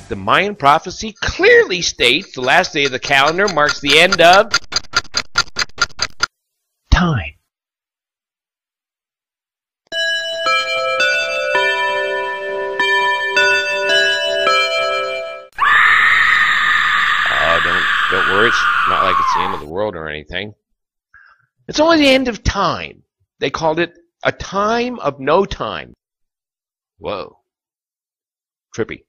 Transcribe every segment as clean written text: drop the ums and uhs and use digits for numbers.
The Mayan prophecy clearly states the last day of the calendar marks the end of time. Don't worry, it's not like it's the end of the world or anything. It's only the end of time. They called it a time of no time. Whoa. Trippy.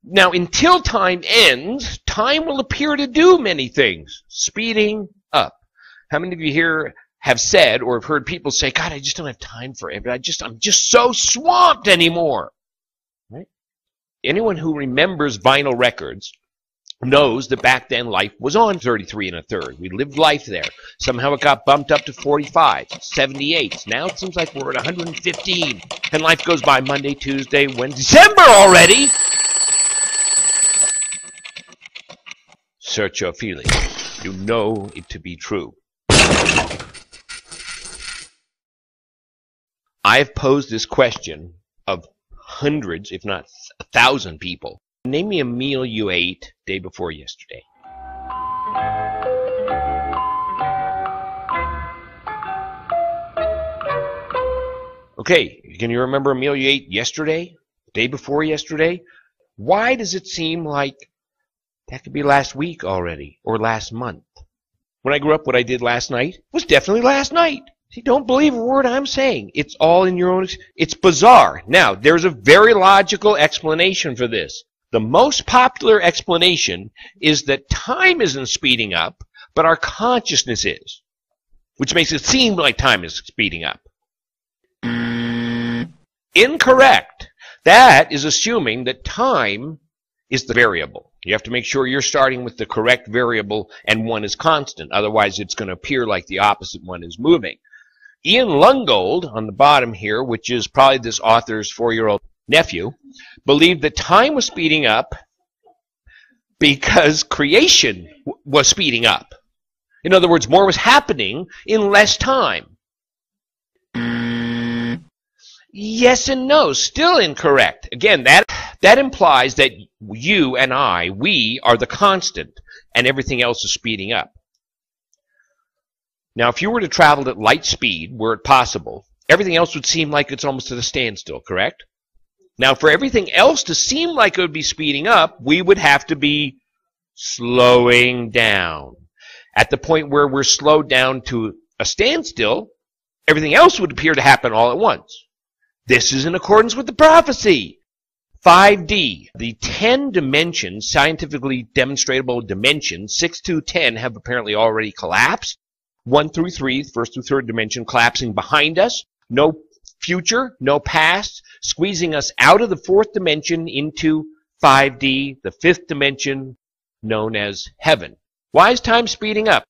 Now, until time ends, time will appear to do many things, speeding up. How many of you here have said or have heard people say, God, I just don't have time for it. I'm just so swamped anymore. Right? Anyone who remembers vinyl records knows that back then life was on 33 1/3. We lived life there. Somehow it got bumped up to 45, 78. Now it seems like we're at 115. And life goes by Monday, Tuesday, Wednesday, December already. Search your feelings. You know it to be true. I've posed this question of hundreds, if not 1,000 people. Name me a meal you ate day before yesterday. Okay, can you remember a meal you ate yesterday? Day before yesterday? Why does it seem like that could be last week already, or last month? When I grew up, what I did last night was definitely last night. See, don't believe a word I'm saying. It's all in your own... It's bizarre. Now, there's a very logical explanation for this. The most popular explanation is that time isn't speeding up, but our consciousness is, which makes it seem like time is speeding up. Incorrect. That is assuming that time is the variable. You have to make sure you're starting with the correct variable and one is constant. Otherwise, it's going to appear like the opposite one is moving. Ian Lungold, on the bottom here, which is probably this author's 4-year-old nephew, believed that time was speeding up because creation was speeding up. In other words, more was happening in less time. Yes and no, still incorrect. Again, that implies that you and I, we are the constant, and everything else is speeding up. Now, if you were to travel at light speed, were it possible, everything else would seem like it's almost at a standstill, correct? Now, for everything else to seem like it would be speeding up, we would have to be slowing down. At the point where we're slowed down to a standstill, everything else would appear to happen all at once. This is in accordance with the prophecy. 5D, the 10 dimensions, scientifically demonstrable dimensions, 6 to 10 have apparently already collapsed. 1 through 3, first through third dimension, collapsing behind us. No future, no past, squeezing us out of the fourth dimension into 5D, the fifth dimension known as heaven. Why is time speeding up?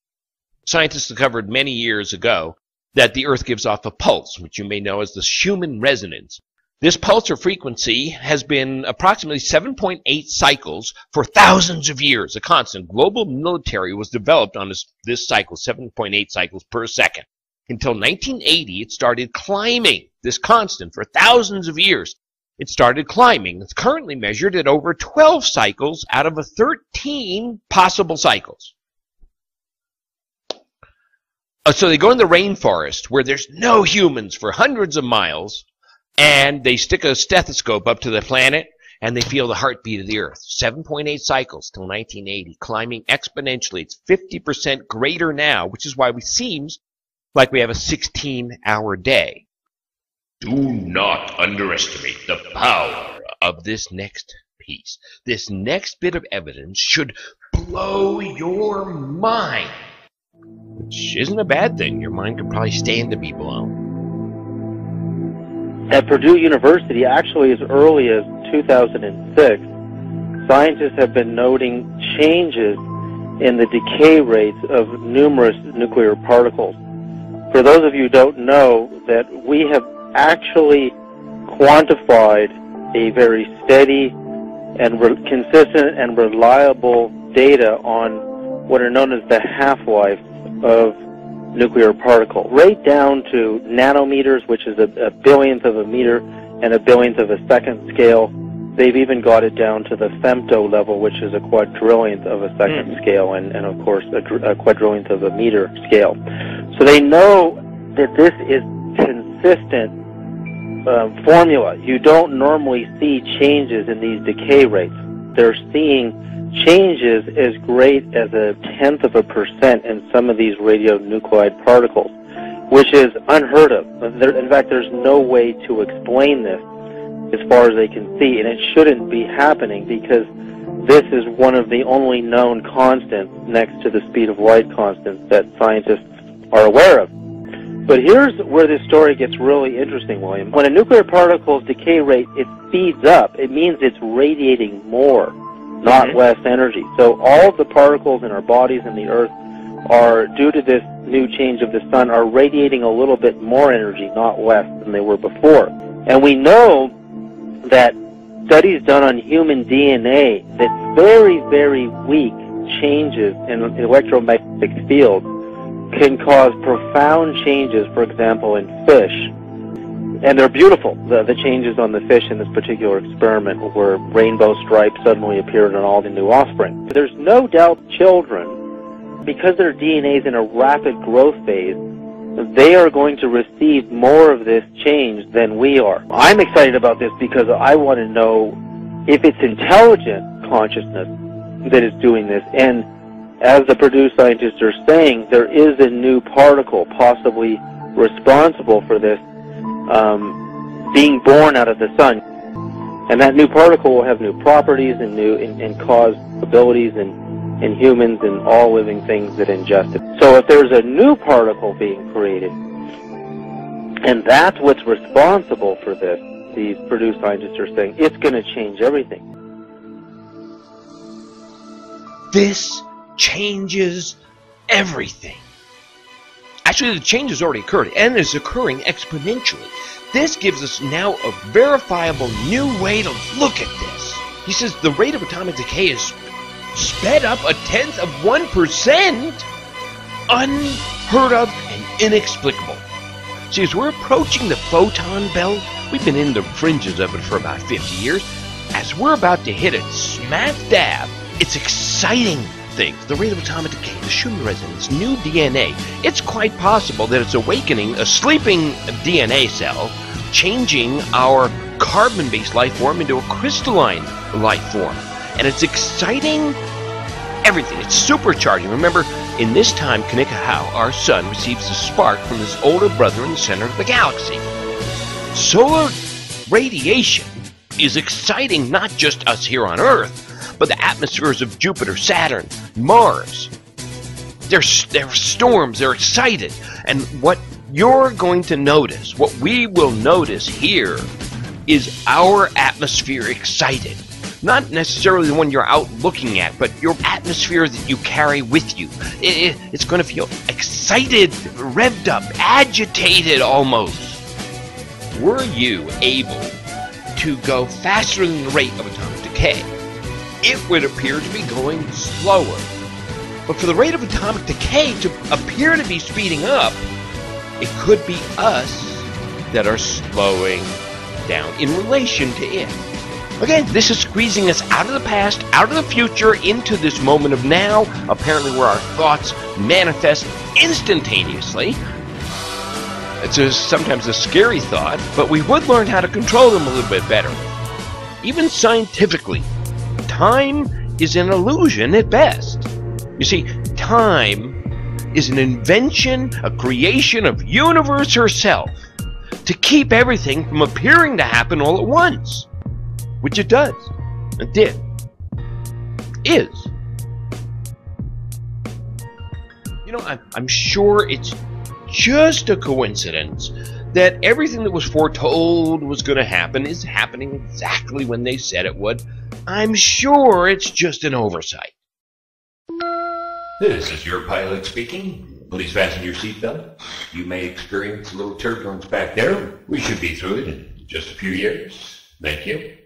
Scientists discovered many years ago that the Earth gives off a pulse, which you may know as the Schumann resonance. This pulse or frequency has been approximately 7.8 cycles for thousands of years. A constant global military was developed on this cycle, 7.8 cycles per second. Until 1980, it started climbing, this constant, for thousands of years. It started climbing. It's currently measured at over 12 cycles out of 13 possible cycles. So they go in the rainforest where there's no humans for hundreds of miles, and they stick a stethoscope up to the planet, and they feel the heartbeat of the Earth. 7.8 cycles till 1980, climbing exponentially. It's 50% greater now, which is why it seems like we have a 16-hour day. Do not underestimate the power of this next piece. This next bit of evidence should blow your mind. Which isn't a bad thing. Your mind could probably stand to be blown. At Purdue University, actually as early as 2006, scientists have been noting changes in the decay rates of numerous nuclear particles. For those of you who don't know, that we have actually quantified a very steady and consistent and reliable data on what are known as the half-life of nuclear particle, right down to nanometers, which is a billionth of a meter and a billionth of a second scale. They've even got it down to the femto level, which is a quadrillionth of a second scale, and of course a quadrillionth of a meter scale. So they know that this is consistent formula. You don't normally see changes in these decay rates. They're seeing changes as great as 0.1% in some of these radionuclide particles, which is unheard of. In fact, there's no way to explain this as far as they can see, and it shouldn't be happening because this is one of the only known constants next to the speed of light constants that scientists are aware of. But here's where this story gets really interesting, William. When a nuclear particle's decay rate, it speeds up, it means it's radiating more, not less energy. So all of the particles in our bodies and the Earth are, due to this new change of the sun, are radiating a little bit more energy, not less than they were before. And we know that studies done on human DNA, that very, very weak changes in electromagnetic fields can cause profound changes, for example, in fish. And they're beautiful, the changes on the fish in this particular experiment, where rainbow stripes suddenly appeared on all the new offspring. There's no doubt children, because their DNA is in a rapid growth phase, they are going to receive more of this change than we are. I'm excited about this because I want to know if it's intelligent consciousness that is doing this. And as the Purdue scientists are saying, there is a new particle possibly responsible for this being born out of the sun. And that new particle will have new properties and cause abilities in humans and all living things that ingest it. So if there's a new particle being created, and that's what's responsible for this, these Purdue scientists are saying, it's going to change everything. This changes everything. Actually, the change has already occurred and is occurring exponentially. This gives us now a verifiable new way to look at this. He says the rate of atomic decay is sped up 0.1%, unheard of and inexplicable. See, as we're approaching the photon belt, we've been in the fringes of it for about 50 years. As we're about to hit it smack dab, it's exciting things. The rate of atomic decay, the Schumann resonance, new DNA. It's quite possible that it's awakening a sleeping DNA cell, changing our carbon-based life form into a crystalline life form. And it's exciting everything. It's supercharging. Remember, in this time, Kaneka, our sun, receives a spark from his older brother in the center of the galaxy. Solar radiation is exciting not just us here on Earth, but the atmospheres of Jupiter, Saturn, Mars. They're storms. They're excited. And what you're going to notice, what we will notice here, is our atmosphere excited. Not necessarily the one you're out looking at, but your atmosphere that you carry with you. It's going to feel excited, revved up, agitated almost. Were you able to go faster than the rate of atomic decay, it would appear to be going slower. But for the rate of atomic decay to appear to be speeding up, it could be us that are slowing down in relation to it. Again, this is squeezing us out of the past, out of the future, into this moment of now, apparently where our thoughts manifest instantaneously. It's sometimes a scary thought, but we would learn how to control them a little bit better. Even scientifically, time is an illusion at best. You see, time is an invention, a creation of universe herself, to keep everything from appearing to happen all at once. Which it does. It did. Is. You know, I'm sure it's just a coincidence that everything that was foretold was going to happen is happening exactly when they said it would. I'm sure it's just an oversight. This is your pilot speaking. Please fasten your seatbelt. You may experience a little turbulence back there. We should be through it in just a few years. Thank you.